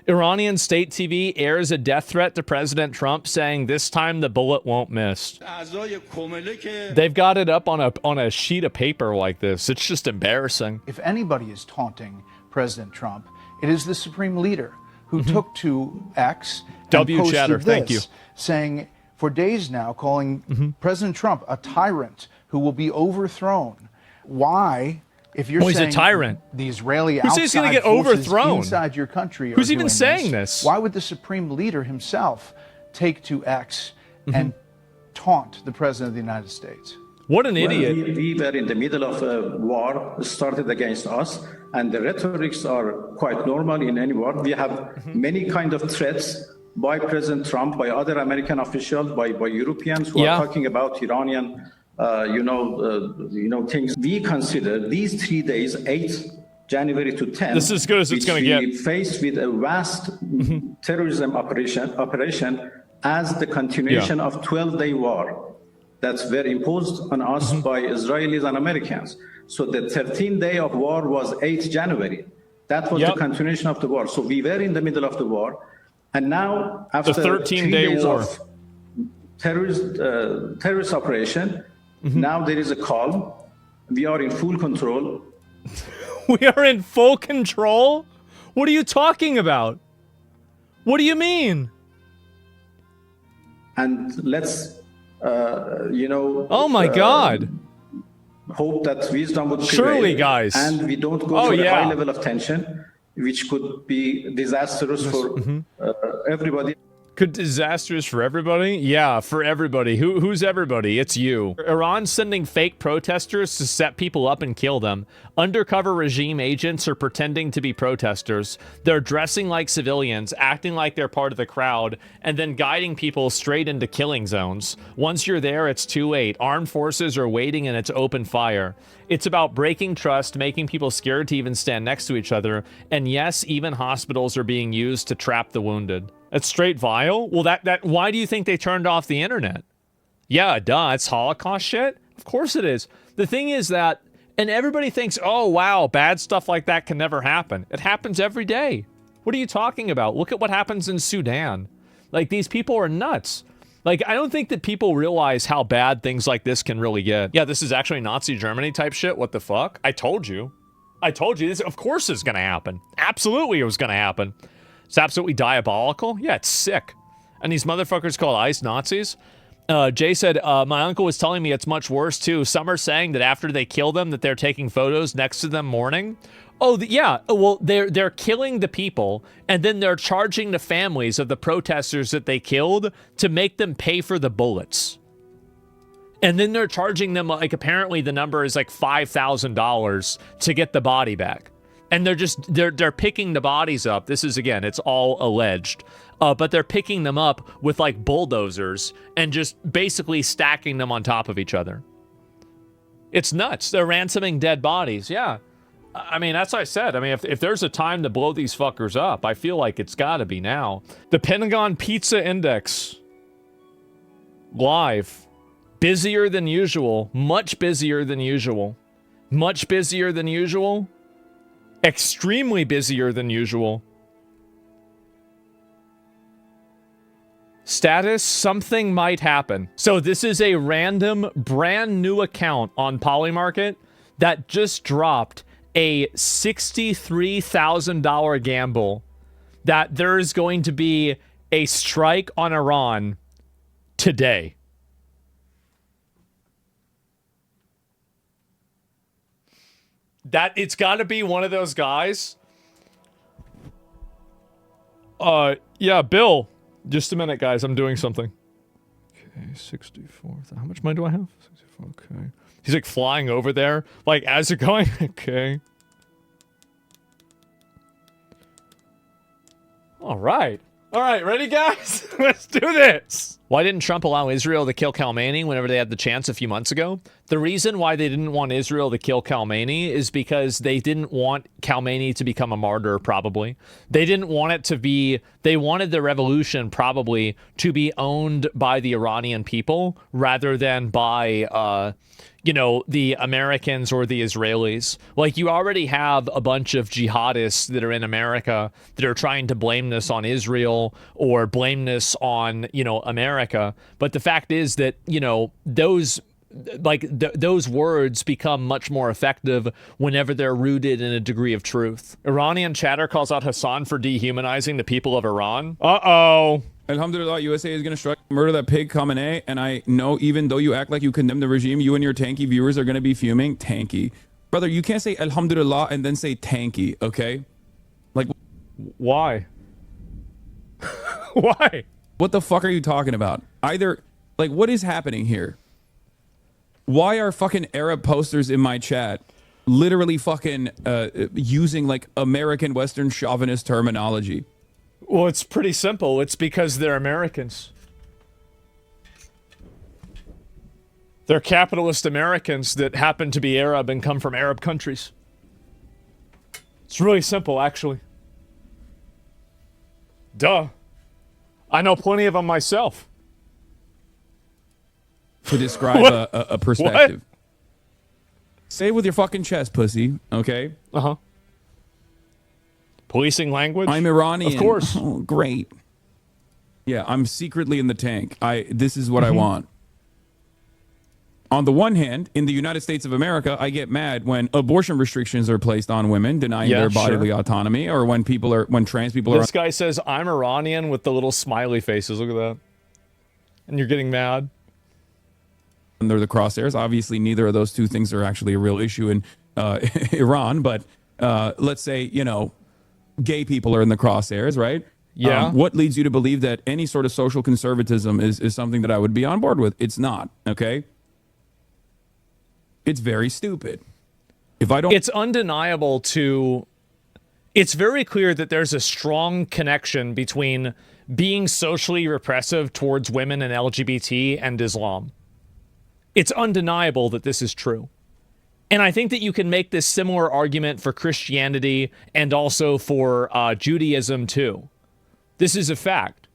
Iranian state TV airs a death threat to President Trump, saying this time the bullet won't miss. They've got it up on a sheet of paper like this. It's just embarrassing. If anybody is taunting President Trump, it is the Supreme Leader who took to X and posted Chatter, this, thank you. saying for days now, calling President Trump a tyrant who will be overthrown. Why? If you're saying he's a tyrant. The Israeli Who says he's outside get forces overthrown? inside your country Who's are even doing saying this? Why would the Supreme Leader himself take to X and taunt the President of the United States? What an idiot. Well, we were in the middle of a war started against us, and the rhetorics are quite normal in any war. We have many kind of threats by President Trump, by other American officials, by Europeans who are talking about Iranian things. We consider these 3 days, 8 January to 10. This is as good as it's going to get. Faced with a vast terrorism operation as the continuation of 12-day war that's were imposed on us by Israelis and Americans. So the 13th day of war was 8 January. That was the continuation of the war. So we were in the middle of the war, and now after the 13-day war of terrorist operation. Now there is a calm. We are in full control. We are in full control? What are you talking about? What do you mean? And let's, oh my God. Hope that wisdom would prevail. Surely, guys. And we don't go to a high level of tension, which could be disastrous for everybody. Could disastrous for everybody? Yeah, for everybody. Who's everybody? It's you. Iran's sending fake protesters to set people up and kill them. Undercover regime agents are pretending to be protesters. They're dressing like civilians, acting like they're part of the crowd, and then guiding people straight into killing zones. Once you're there, it's too late. Armed forces are waiting and it's open fire. It's about breaking trust, making people scared to even stand next to each other, and yes, even hospitals are being used to trap the wounded. That's straight vile? Well, why do you think they turned off the internet? Yeah, duh, it's Holocaust shit? Of course it is. The thing is that, and everybody thinks, oh, wow, bad stuff like that can never happen. It happens every day. What are you talking about? Look at what happens in Sudan. Like, these people are nuts. Like, I don't think that people realize how bad things like this can really get. Yeah, this is actually Nazi Germany type shit. What the fuck? I told you. I told you this. Of course it's going to happen. Absolutely it was going to happen. It's absolutely diabolical. Yeah, it's sick. And these motherfuckers called ICE Nazis. Jay said, my uncle was telling me it's much worse too. Some are saying that after they kill them, that they're taking photos next to them mourning. Oh, yeah. Well, they're killing the people, and then they're charging the families of the protesters that they killed to make them pay for the bullets. And then they're charging them, like, apparently the number is like $5,000 to get the body back. And they're picking the bodies up. This is, again, it's all alleged. But they're picking them up with, like, bulldozers and just basically stacking them on top of each other. It's nuts. They're ransoming dead bodies. Yeah. I mean, that's what I said. I mean, if there's a time to blow these fuckers up, I feel like it's got to be now. The Pentagon Pizza Index. Live. Busier than usual. Much busier than usual. Much busier than usual. Extremely busier than usual. Status, something might happen. So this is a random, brand new account on Polymarket that just dropped a $63,000 gamble that there is going to be a strike on Iran today. That it's got to be one of those guys. Yeah, Bill. Just a minute, guys. I'm doing something. Okay, 64. How much money do I have? 64. Okay. He's like flying over there, like as you're going. Okay. All right. All right. Ready, guys? Let's do this. Why didn't Trump allow Israel to kill Khamenei whenever they had the chance a few months ago? The reason why they didn't want Israel to kill Khamenei is because they didn't want Khamenei to become a martyr, probably. They didn't want it to be, they wanted the revolution probably to be owned by the Iranian people rather than by, you know, the Americans or the Israelis. Like, you already have a bunch of jihadists that are in America that are trying to blame this on Israel or blame this on, you know, America. But the fact is that, you know, those those words become much more effective whenever they're rooted in a degree of truth. Iranian chatter calls out Hassan for dehumanizing the people of Iran. Uh-oh. Alhamdulillah, USA is going to strike murder that pig Khamenei, and I know even though you act like you condemn the regime, you and your tanky viewers are going to be fuming. Tanky. Brother, you can't say Alhamdulillah and then say tanky, okay? Like, why? Why? What the fuck are you talking about? Either, like, what is happening here? Why are fucking Arab posters in my chat literally fucking using, like, American Western chauvinist terminology? Well, it's pretty simple. It's because they're Americans. They're capitalist Americans that happen to be Arab and come from Arab countries. It's really simple, actually. Duh. I know plenty of them myself. To describe a perspective. What? Say it with your fucking chest, pussy, okay? Uh-huh. Policing language? I'm Iranian. Of course. Oh, great. Yeah, I'm secretly in the tank. This is what I want. On the one hand, in the United States of America, I get mad when abortion restrictions are placed on women, denying their bodily autonomy, or when trans people are... This guy says, I'm Iranian with the little smiley faces. Look at that. And you're getting mad. Under the crosshairs. Obviously, neither of those two things are actually a real issue in Iran, but let's say, you know, gay people are in the crosshairs, right? Yeah. What leads you to believe that any sort of social conservatism is something that I would be on board with? It's not, okay? It's very stupid. If I don't... It's undeniable to... It's very clear that there's a strong connection between being socially repressive towards women and LGBT and Islam. It's undeniable that this is true. And I think that you can make this similar argument for Christianity and also for Judaism too. This is a fact.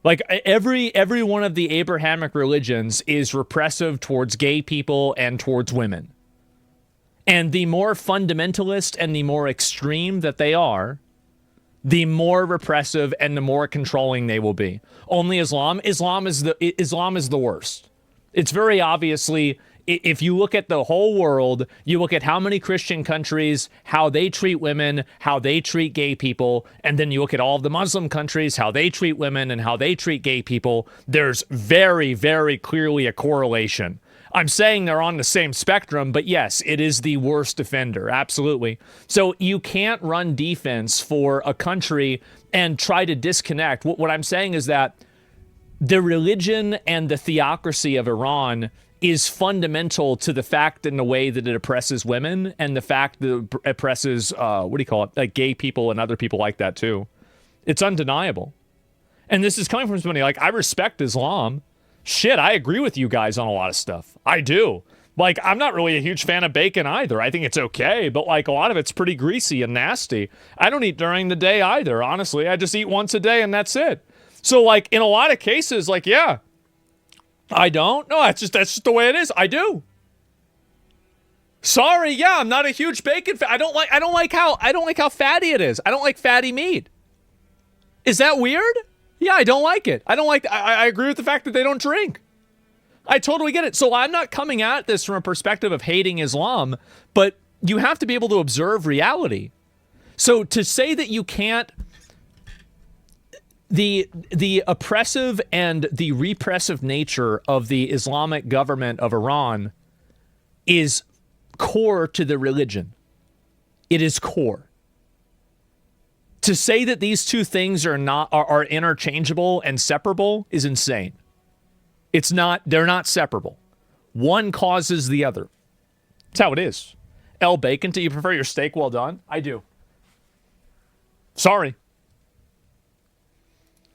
Like, every one of the Abrahamic religions is repressive towards gay people and towards women. And the more fundamentalist and the more extreme that they are, the more repressive and the more controlling they will be. Only Islam is the worst. It's very obviously, if you look at the whole world, you look at how many Christian countries, how they treat women, how they treat gay people, and then you look at all of the Muslim countries, how they treat women and how they treat gay people, there's very, very clearly a correlation. I'm saying they're on the same spectrum, but yes, it is the worst offender, absolutely. So you can't run defense for a country and try to disconnect. What I'm saying is that the religion and the theocracy of Iran is fundamental to the fact and the way that it oppresses women and the fact that it oppresses, like gay people and other people like that too. It's undeniable. And this is coming from somebody like, I respect Islam. Shit, I agree with you guys on a lot of stuff. I do. Like, I'm not really a huge fan of bacon either. I think it's okay, but like a lot of it's pretty greasy and nasty. I don't eat during the day either, honestly. I just eat once a day and that's it. So, like, in a lot of cases, like, yeah, I don't. No, that's just the way it is. I do. Sorry, yeah, I'm not a huge bacon fan. I don't like how fatty it is. I don't like fatty meat. Is that weird? Yeah, I don't like it. I agree with the fact that they don't drink. I totally get it. So I'm not coming at this from a perspective of hating Islam, but you have to be able to observe reality. So to say that you can't, the oppressive and the repressive nature of the Islamic government of Iran is core to the religion. It is core. To say that these two things are interchangeable and separable is insane. It's not, they're not separable. One causes the other. That's how it is. L. Bacon, do you prefer your steak well done? I do. Sorry.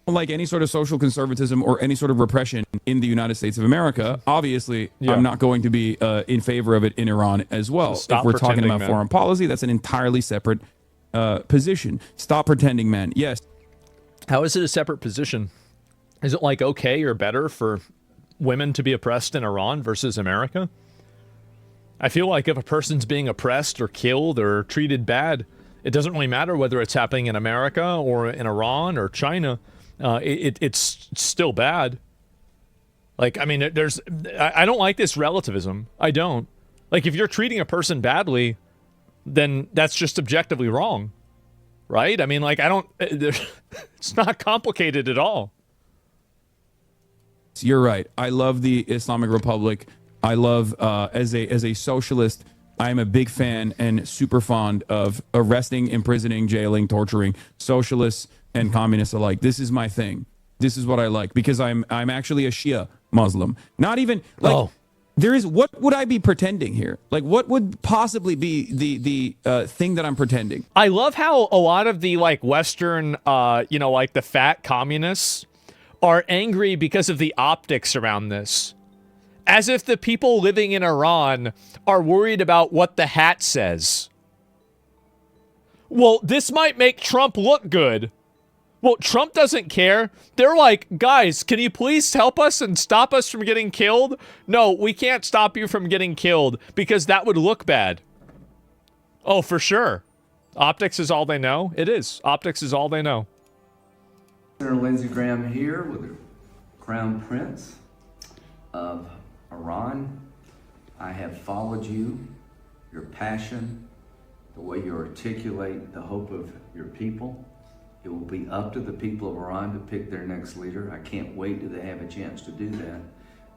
like any sort of social conservatism or any sort of repression in the United States of America. Obviously, I'm not going to be in favor of it in Iran as well. So if we're talking about man. foreign policy, that's an entirely separate position. Stop pretending, man. Yes. How is it a separate position? Is it like okay or better for women to be oppressed in Iran versus America? I feel like if a person's being oppressed or killed or treated bad, it doesn't really matter whether it's happening in America or in Iran or China. It's still bad. Like, I mean, I don't like this relativism. I don't. Like, if you're treating a person badly, then that's just objectively wrong. Right? I mean, like, it's not complicated at all. You're right. I love the Islamic Republic. I love, as a socialist, I'm a big fan and super fond of arresting, imprisoning, jailing, torturing socialists and communists alike. This is my thing. This is what I like because I'm actually a Shia Muslim. Not even like there is. What would I be pretending here? Like, what would possibly be the thing that I'm pretending? I love how a lot of the like Western, like the fat communists are angry because of the optics around this. As if the people living in Iran are worried about what the hat says. Well, this might make Trump look good. Well, Trump doesn't care. They're like, guys, can you please help us and stop us from getting killed? No, we can't stop you from getting killed because that would look bad. Oh, for sure. Optics is all they know. It is. Optics is all they know. Senator Lindsey Graham here with the Crown Prince of Iran. I have followed you, your passion, the way you articulate the hope of your people. It will be up to the people of Iran to pick their next leader. I can't wait till they have a chance to do that.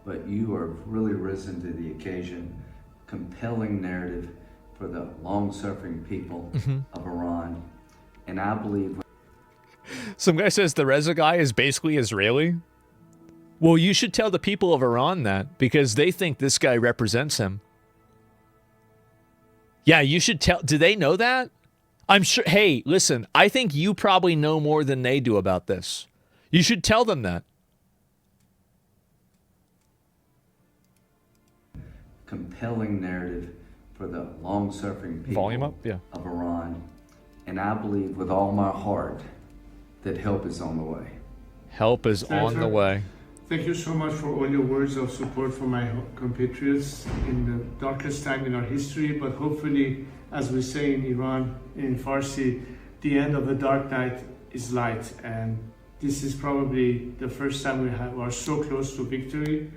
But you have really risen to the occasion. Compelling narrative for the long-suffering people of Iran. And I believe... Some guy says the Reza guy is basically Israeli. Well, you should tell the people of Iran that because they think this guy represents him. Yeah, you should tell. Do they know that? I'm sure. Hey, listen, I think you probably know more than they do about this. You should tell them that. Compelling narrative for the long-suffering people Volume up? Yeah. of Iran. And I believe with all my heart that help is on the way. Help is on the way. Thank you so much for all your words of support for my compatriots in the darkest time in our history, but hopefully, as we say in Iran, in Farsi, the end of the dark night is light, and this is probably the first time we are so close to victory.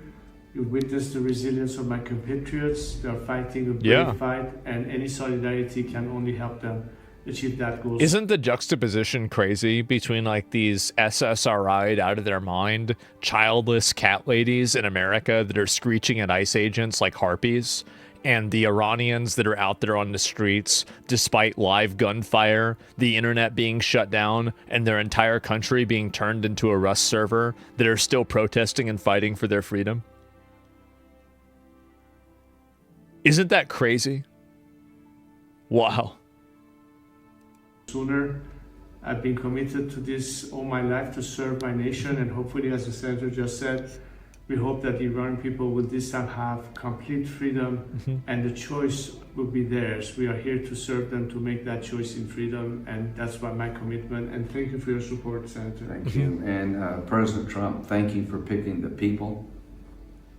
You've witnessed the resilience of my compatriots. They are fighting a brave fight, and any solidarity can only help them achieve that goal. Isn't the juxtaposition crazy between like these SSRI'd out of their mind, childless cat ladies in America that are screeching at ICE agents like harpies, and the Iranians that are out there on the streets despite live gunfire, the internet being shut down, and their entire country being turned into a Rust server that are still protesting and fighting for their freedom? Isn't that crazy? Wow. Sooner. I've been committed to this all my life to serve my nation, and hopefully, as the senator just said, we hope that the Iranian people will this time have complete freedom and the choice will be theirs. We are here to serve them, to make that choice in freedom, and that's why my commitment. And thank you for your support, Senator. Thank you. And President Trump, thank you for picking the people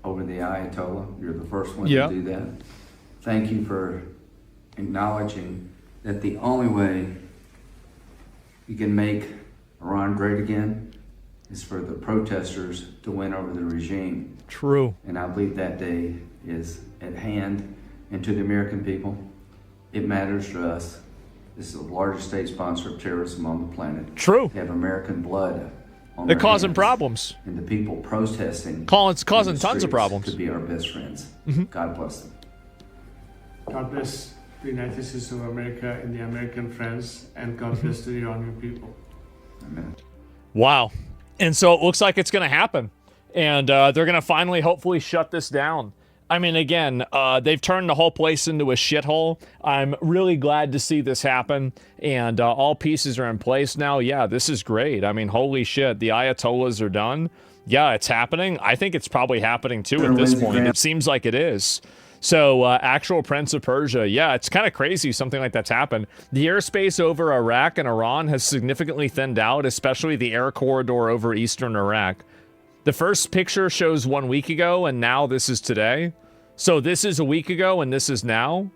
over the Ayatollah. You're the first one to do that. Thank you for acknowledging that the only way you can make Iran great again is for the protesters to win over the regime. True. And I believe that day is at hand. And to the American people, it matters to us. This is the largest state sponsor of terrorism on the planet. True. They have American blood on They're their causing hands. problems. And the people protesting. Causing in the tons of streets problems. To be our best friends. God bless them. God bless the United States of America and the American friends, and God bless the Iranian people. Amen. Wow. And so it looks like it's going to happen. And they're going to finally, hopefully, shut this down. I mean, again, they've turned the whole place into a shithole. I'm really glad to see this happen, and all pieces are in place now. Yeah, this is great. I mean, holy shit, the Ayatollahs are done. Yeah, it's happening. I think it's probably happening, too, at this point. It seems like it is. So, actual Prince of Persia, yeah, it's kind of crazy something like that's happened. The airspace over Iraq and Iran has significantly thinned out, especially the air corridor over eastern Iraq. The first picture shows 1 week ago, and now this is today. So this is a week ago, and this is now?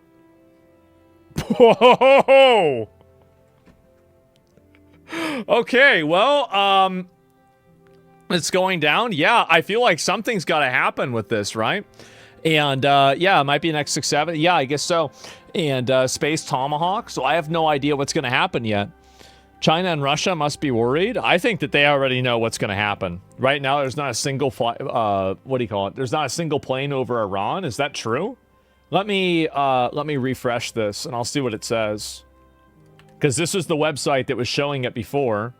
Whoa! Okay, well, it's going down. Yeah, I feel like something's got to happen with this, right? And, yeah, it might be an X-67. Yeah, I guess so. And, Space Tomahawk. So I have no idea what's going to happen yet. China and Russia must be worried. I think that they already know what's going to happen. Right now, there's not a single what do you call it? There's not a single plane over Iran. Is that true? Let me refresh this, and I'll see what it says. Because this is the website that was showing it before.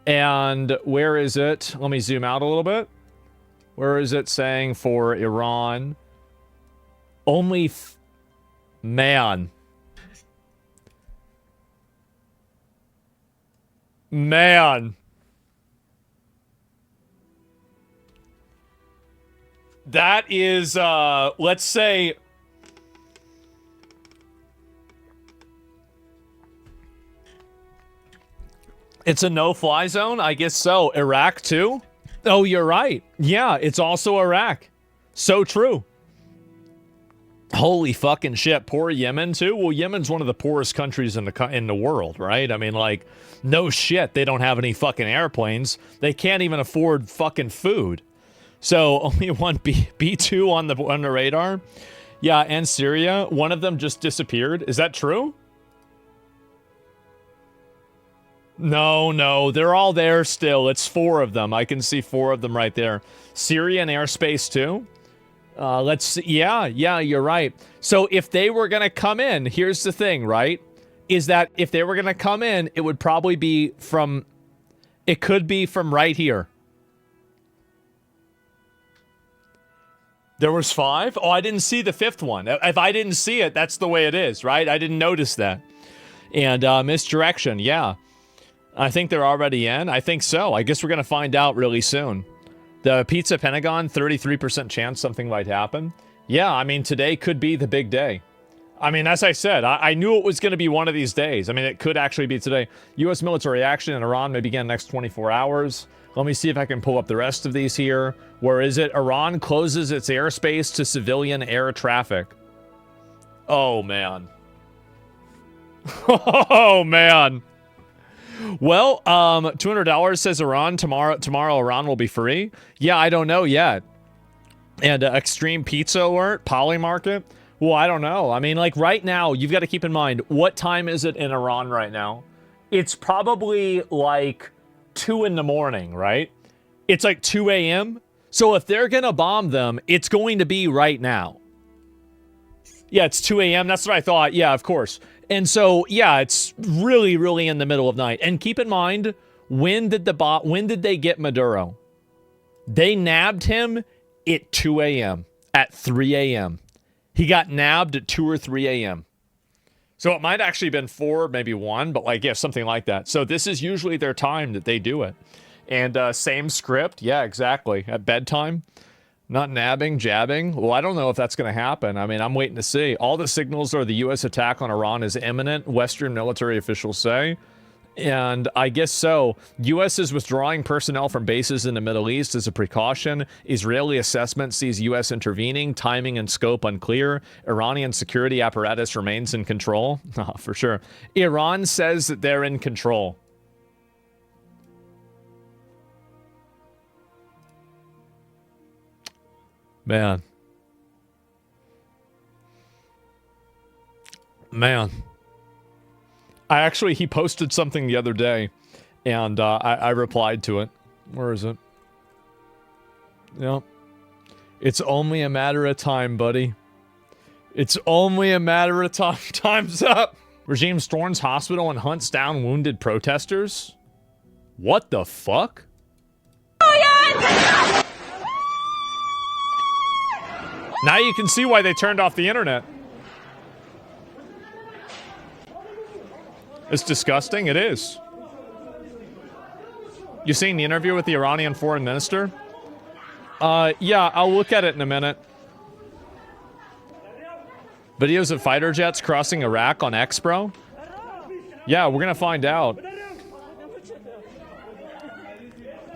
And where is it? Let me zoom out a little bit. Where is it saying for Iran? Only... Man. Man. That is, let's say... It's a no-fly zone? I guess so. Iraq, too? Oh, you're right. Yeah, it's also Iraq. So true. Holy fucking shit. Poor Yemen, too? Well, Yemen's one of the poorest countries in the world, right? I mean, like, no shit. They don't have any fucking airplanes. They can't even afford fucking food. So, only one B-2 on the radar? Yeah, and Syria. One of them just disappeared. Is that true? No, they're all there still. It's 4 of them. I can see 4 of them right there. Syrian airspace too. Let's see. Yeah, you're right. So if they were going to come in, here's the thing, right? Is that if they were going to come in, it would probably be from, it could be from right here. There was 5? Oh, I didn't see the 5th one. If I didn't see it, that's the way it is, right? I didn't notice that. And misdirection, yeah. I think they're already in. I think so. I guess we're going to find out really soon. The Pizza Pentagon, 33% chance something might happen. Yeah, I mean, today could be the big day. I mean, as I said, I knew it was going to be one of these days. I mean, it could actually be today. U.S. military action in Iran may begin next 24 hours. Let me see if I can pull up the rest of these here. Where is it? Iran closes its airspace to civilian air traffic. Oh, man. Oh, man. Well, $200 says Iran. Tomorrow Iran will be free. Yeah, I don't know yet. And Extreme Pizza Alert, Polymarket. Well, I don't know. I mean, like right now, you've got to keep in mind, what time is it in Iran right now? It's probably like 2 in the morning, right? It's like 2 a.m. So if they're going to bomb them, it's going to be right now. Yeah, it's 2 a.m. That's what I thought. Yeah, of course. And so, yeah, it's really, really in the middle of night. And keep in mind, when did they get Maduro? They nabbed him at 2 a.m. At 3 a.m. He got nabbed at 2 or 3 a.m. So it might actually have been 4, maybe 1, but like, yeah, something like that. So this is usually their time that they do it. And same script. Yeah, exactly. At bedtime. Not nabbing, jabbing. Well, I don't know if that's going to happen. I mean, I'm waiting to see. All the signals are the U.S. attack on Iran is imminent, Western military officials say. And I guess so. U.S. is withdrawing personnel from bases in the Middle East as a precaution. Israeli assessment sees U.S. intervening. Timing and scope unclear. Iranian security apparatus remains in control. Oh, for sure. Iran says that they're in control. Man. He posted something the other day, and I replied to it. Where is it? Yep. It's only a matter of time, buddy. It's only a matter of time. Time's up. Regime storms hospital and hunts down wounded protesters? What the fuck? Now you can see why they turned off the internet. It's disgusting. It is. You seen the interview with the Iranian foreign minister? Yeah, I'll look at it in a minute. Videos of fighter jets crossing Iraq on X, bro? Yeah, we're gonna find out.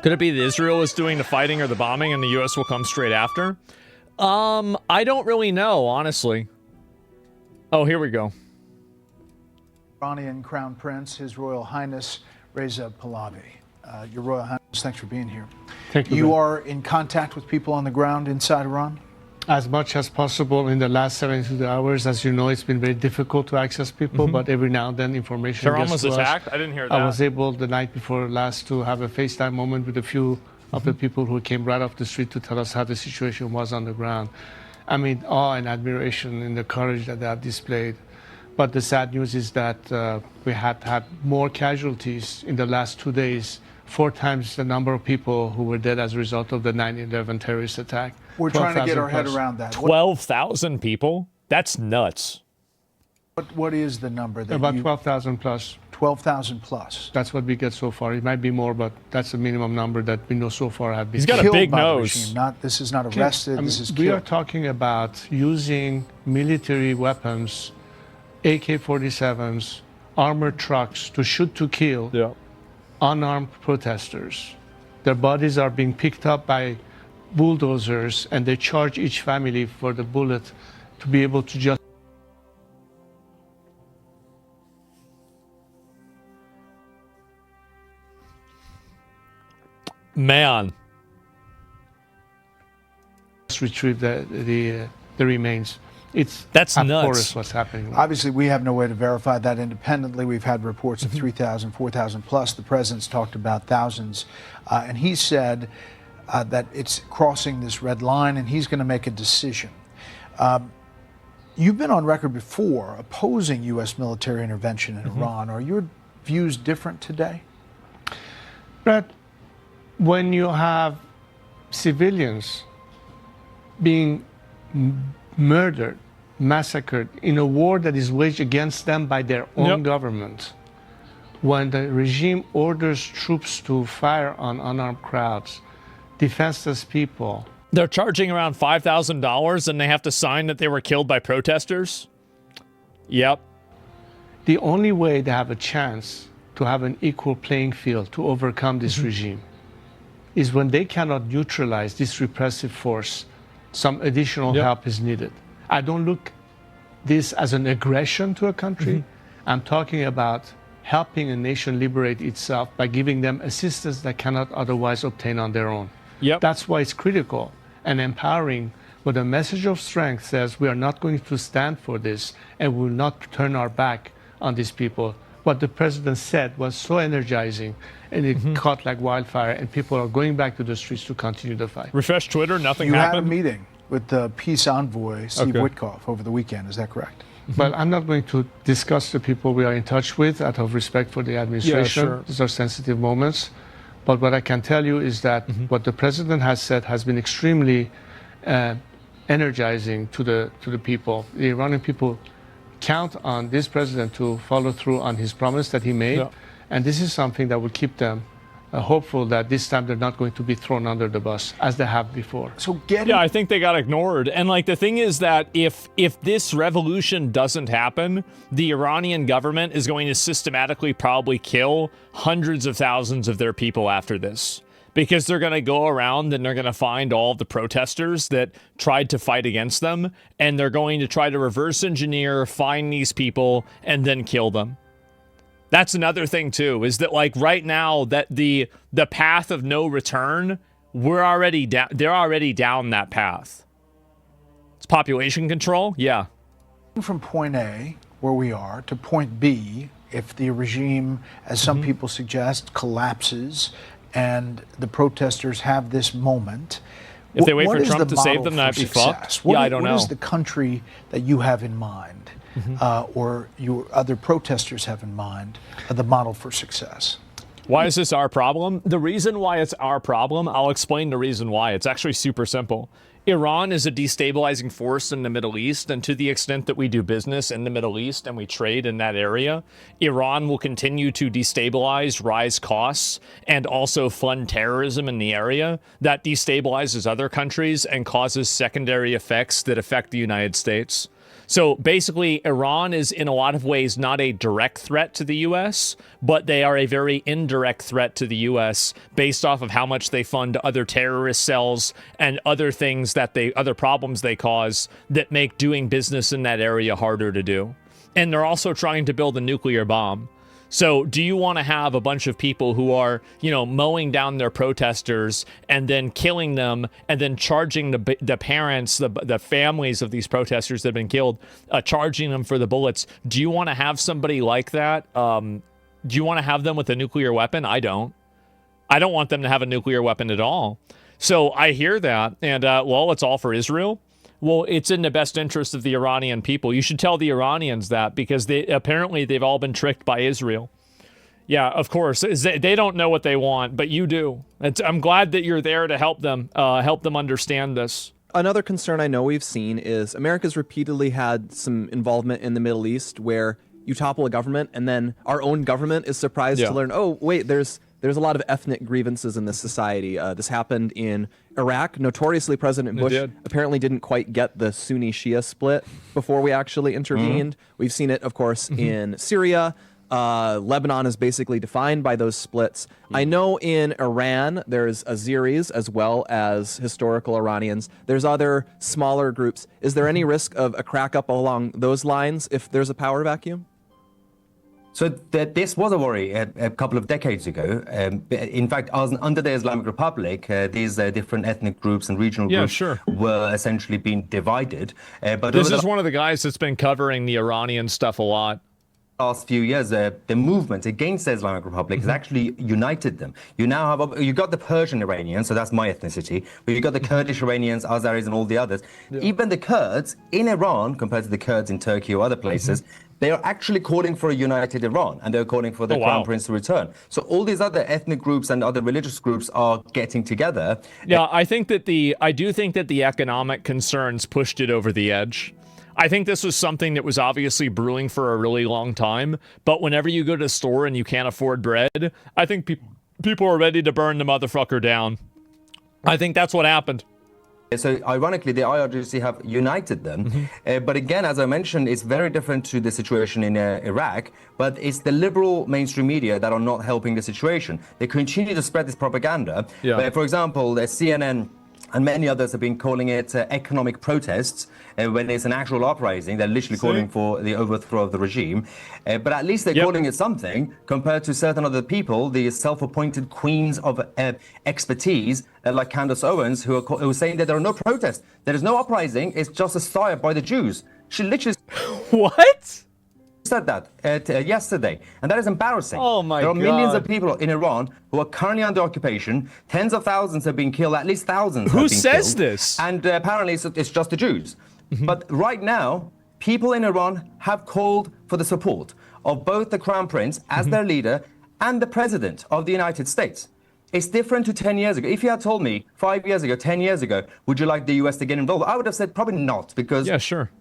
Could it be that Israel is doing the fighting or the bombing and the U.S. will come straight after? I don't really know, honestly. Oh, here we go. Iranian Crown Prince, His Royal Highness Reza Pahlavi. Your Royal Highness, thanks for being here. Thank you. You are in contact with people on the ground inside Iran? As much as possible in the last 72 hours. As you know, it's been very difficult to access people, but every now and then information Tehran gets was to us. attacked? I didn't hear that. I was able the night before last to have a FaceTime moment with a few of the people who came right off the street to tell us how the situation was on the ground. I mean, awe and admiration in the courage that they have displayed. But the sad news is that we had more casualties in the last 2 days, 4 times the number of people who were dead as a result of the 9/11 terrorist attack. We're trying to get our head plus. around that. 12,000 people? That's nuts. What is the number that About you... 12,000 plus. 12,000 plus. That's what we get so far. It might be more, but that's the minimum number that we know so far have been. He's got a Killed big by the nose. regime, this is not arrested, I mean, this is we are killed. talking about using military weapons, AK-47s, armored trucks to shoot to kill unarmed protesters. Their bodies are being picked up by bulldozers, and they charge each family for the bullet to be able to just Man. retrieve the remains. That's nuts. abhorrent what's happening. Obviously, we have no way to verify that independently. We've had reports of 3,000, 4,000 plus. The president's talked about thousands. And he said that it's crossing this red line, and he's going to make a decision. You've been on record before opposing U.S. military intervention in Iran. Are your views different today? Brett, when you have civilians being murdered, massacred in a war that is waged against them by their own government, when the regime orders troops to fire on unarmed crowds, defenseless people. They're charging around $5,000 and they have to sign that they were killed by protesters? Yep. The only way they have a chance to have an equal playing field to overcome this regime is when they cannot neutralize this repressive force. Some additional help is needed. I don't look this as an aggression to a country. I'm talking about helping a nation liberate itself by giving them assistance that cannot otherwise obtain on their own. That's why it's critical and empowering, but a message of strength says we are not going to stand for this and will not turn our back on these people. What the president said was so energizing, and it caught like wildfire, and people are going back to the streets to continue the fight. Refresh Twitter, nothing You happened? had a meeting with the peace envoy, Steve Witkoff, over the weekend. Is that correct? But I'm not going to discuss the people we are in touch with out of respect for the administration. sure. These are sensitive moments. But what I can tell you is that what the president has said has been extremely energizing to the people. The Iranian people count on this president to follow through on his promise that he made. And this is something that will keep them hopeful that this time they're not going to be thrown under the bus as they have before. So I think they got ignored. And like the thing is that if this revolution doesn't happen, the Iranian government is going to systematically probably kill hundreds of thousands of their people after this. Because they're going to go around and they're going to find all the protesters that tried to fight against them, and they're going to try to reverse engineer, find these people, and then kill them. That's another thing too, is that like right now that the path of no return, they're already down that path. It's population control, yeah. From point A, where we are, to point B, if the regime, as some people suggest, collapses and the protesters have this moment. If they wait what for is Trump the to save model them, for that'd be success? fucked. I don't know. What is the country that you have in mind, or your other protesters have in mind, the model for success? Why is this our problem? The reason why it's our problem, I'll explain the reason why. It's actually super simple. Iran is a destabilizing force in the Middle East, and to the extent that we do business in the Middle East and we trade in that area, Iran will continue to destabilize, rise costs, and also fund terrorism in the area that destabilizes other countries and causes secondary effects that affect the United States. So basically, Iran is in a lot of ways not a direct threat to the U.S., but they are a very indirect threat to the U.S. based off of how much they fund other terrorist cells and other things other problems they cause that make doing business in that area harder to do. And they're also trying to build a nuclear bomb. So do you want to have a bunch of people who are, mowing down their protesters and then killing them and then charging the parents, the families of these protesters that have been killed, charging them for the bullets? Do you want to have somebody like that? Do you want to have them with a nuclear weapon? I don't. I don't want them to have a nuclear weapon at all. So I hear that, and it's all for Israel. Well, it's in the best interest of the Iranian people. You should tell the Iranians that, because they've all been tricked by Israel. Yeah, of course. They don't know what they want, but you do. I'm glad that you're there to help them understand this. Another concern I know we've seen is America's repeatedly had some involvement in the Middle East where you topple a government and then our own government is surprised to learn, oh, wait, there's a lot of ethnic grievances in this society. This happened in Iraq. Notoriously, President Bush apparently didn't quite get the Sunni-Shia split before we actually intervened. We've seen it, of course, in Syria. Lebanon is basically defined by those splits. I know in Iran, there's Azeris as well as historical Iranians. There's other smaller groups. Is there any risk of a crack up along those lines if there's a power vacuum? So this was a worry a couple of decades ago. In fact, under the Islamic Republic, these different ethnic groups and regional groups were essentially being divided. But this is one of the guys that's been covering the Iranian stuff a lot. Last few years, the movement against the Islamic Republic has actually united them. You now have you got the Persian Iranians, so that's my ethnicity, but you got the Kurdish Iranians, Azeris, and all the others. Even the Kurds in Iran, compared to the Kurds in Turkey or other places, they are actually calling for a united Iran, and they're calling for the Crown Prince to return. So all these other ethnic groups and other religious groups are getting together. Yeah, I do think that the economic concerns pushed it over the edge. I think this was something that was obviously brewing for a really long time, but whenever you go to the store and you can't afford bread, I think people are ready to burn the motherfucker down. I think that's what happened. So ironically, the IRGC have united them. But again, as I mentioned, it's very different to the situation in Iraq, but it's the liberal mainstream media that are not helping the situation. They continue to spread this propaganda. For example, the CNN and many others have been calling it economic protests. When it's an actual uprising, they're literally calling for the overthrow of the regime. But at least they're calling it something compared to certain other people, the self-appointed queens of expertise, like Candace Owens, who are saying that there are no protests. There is no uprising. It's just a stir by the Jews. She literally... What? Said that yesterday, and that is embarrassing. Oh my God. There are millions of people in Iran who are currently under occupation. Tens of thousands have been killed, at least thousands have been killed. Who says this? And apparently it's just the Jews. But right now, people in Iran have called for the support of both the Crown Prince as their leader and the President of the United States. It's different to 10 years ago. If you had told me 5 years ago, 10 years ago, would you like the US to get involved? I would have said probably not, because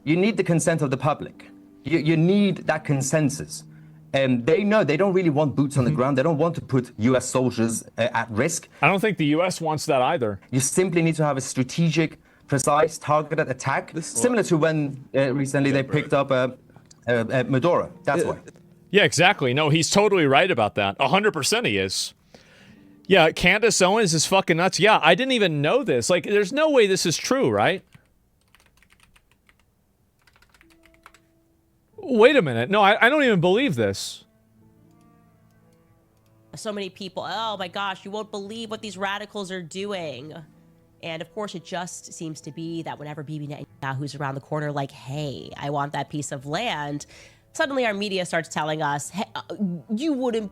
you need the consent of the public. You need that consensus. And they know they don't really want boots on the ground. They don't want to put US soldiers at risk. I don't think the US wants that either. You simply need to have a strategic, precise, targeted attack, similar to when recently they picked up Maduro. That's why. Yeah, exactly. No, he's totally right about that. 100% he is. Yeah, Candace Owens is fucking nuts. Yeah, I didn't even know this. Like, there's no way this is true, right? Wait a minute. No, I don't even believe this. So many people, oh my gosh, you won't believe what these radicals are doing. And of course, it just seems to be that whenever Bibi Netanyahu's around the corner, like, hey, I want that piece of land, suddenly our media starts telling us, hey, you wouldn't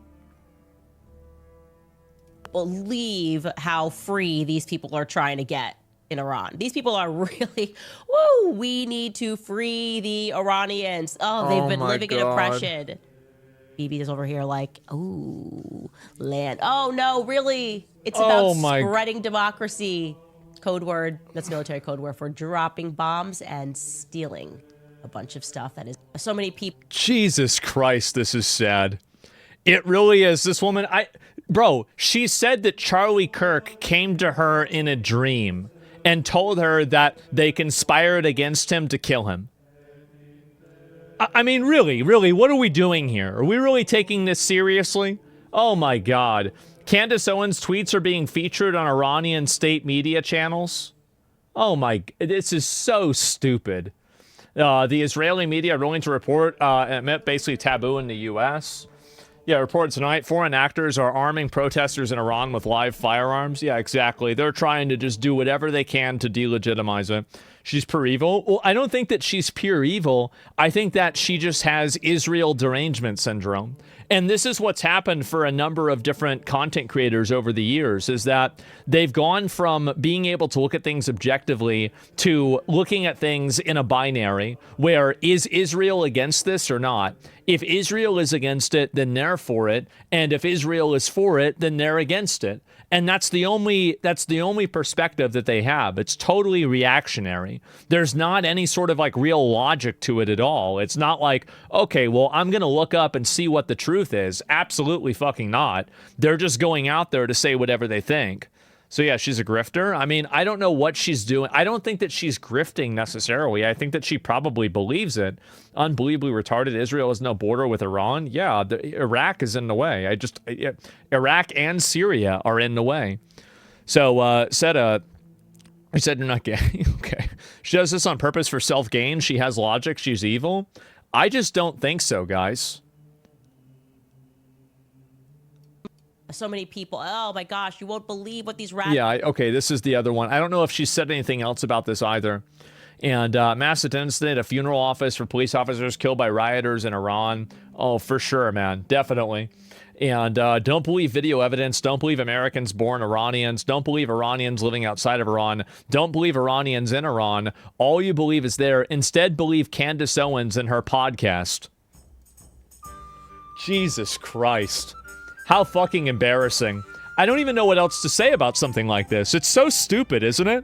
believe how free these people are trying to get in Iran. These people are really, woo, we need to free the Iranians. Oh, they've been living in oppression. Bibi is over here like, ooh, land. Oh, no, really? It's about spreading democracy. code word, that's military code word for dropping bombs and stealing a bunch of stuff. That is so many people. Jesus Christ, this is sad. It really is. This woman, bro, she said that Charlie Kirk came to her in a dream and told her that they conspired against him to kill him. I mean, really, what are we doing here? Are we really taking this seriously? Oh my God. Candace Owens' tweets are being featured on Iranian state media channels. Oh my, this is so stupid. The Israeli media are willing to report, admit basically taboo in the U.S. Yeah, report tonight, foreign actors are arming protesters in Iran with live firearms. Yeah, exactly. They're trying to just do whatever they can to delegitimize it. She's pure evil. Well, I don't think that she's pure evil. I think that she just has Israel derangement syndrome. And this is what's happened for a number of different content creators over the years, is that they've gone from being able to look at things objectively to looking at things in a binary where is Israel against this or not? If Israel is against it, then they're for it. And if Israel is for it, then they're against it. And that's the only perspective that they have. It's totally reactionary. There's not any sort of like real logic to it at all. It's not like, okay, well, I'm going to look up and see what the truth is. Absolutely fucking not. They're just going out there to say whatever they think. So yeah, she's a grifter. I mean, I don't know what she's doing. I don't think that she's grifting necessarily. I think that she probably believes it. Unbelievably retarded. Israel has no border with Iran. Yeah, Iraq is in the way. Iraq and Syria are in the way. So, I said you're not gay. Okay. She does this on purpose for self-gain. She has logic. She's evil. I just don't think so, guys. So many people, oh my gosh, you won't believe what these Yeah, okay, this is the other one. I don't know if she said anything else about this either. And mass attendance at a funeral office for police officers killed by rioters in Iran. Oh, for sure, man. Definitely. And don't believe video evidence. Don't believe Americans born Iranians. Don't believe Iranians living outside of Iran. Don't believe Iranians in Iran. All you believe is there. Instead, believe Candace Owens and her podcast. Jesus Christ. How fucking embarrassing. I don't even know what else to say about something like this. It's so stupid, isn't it?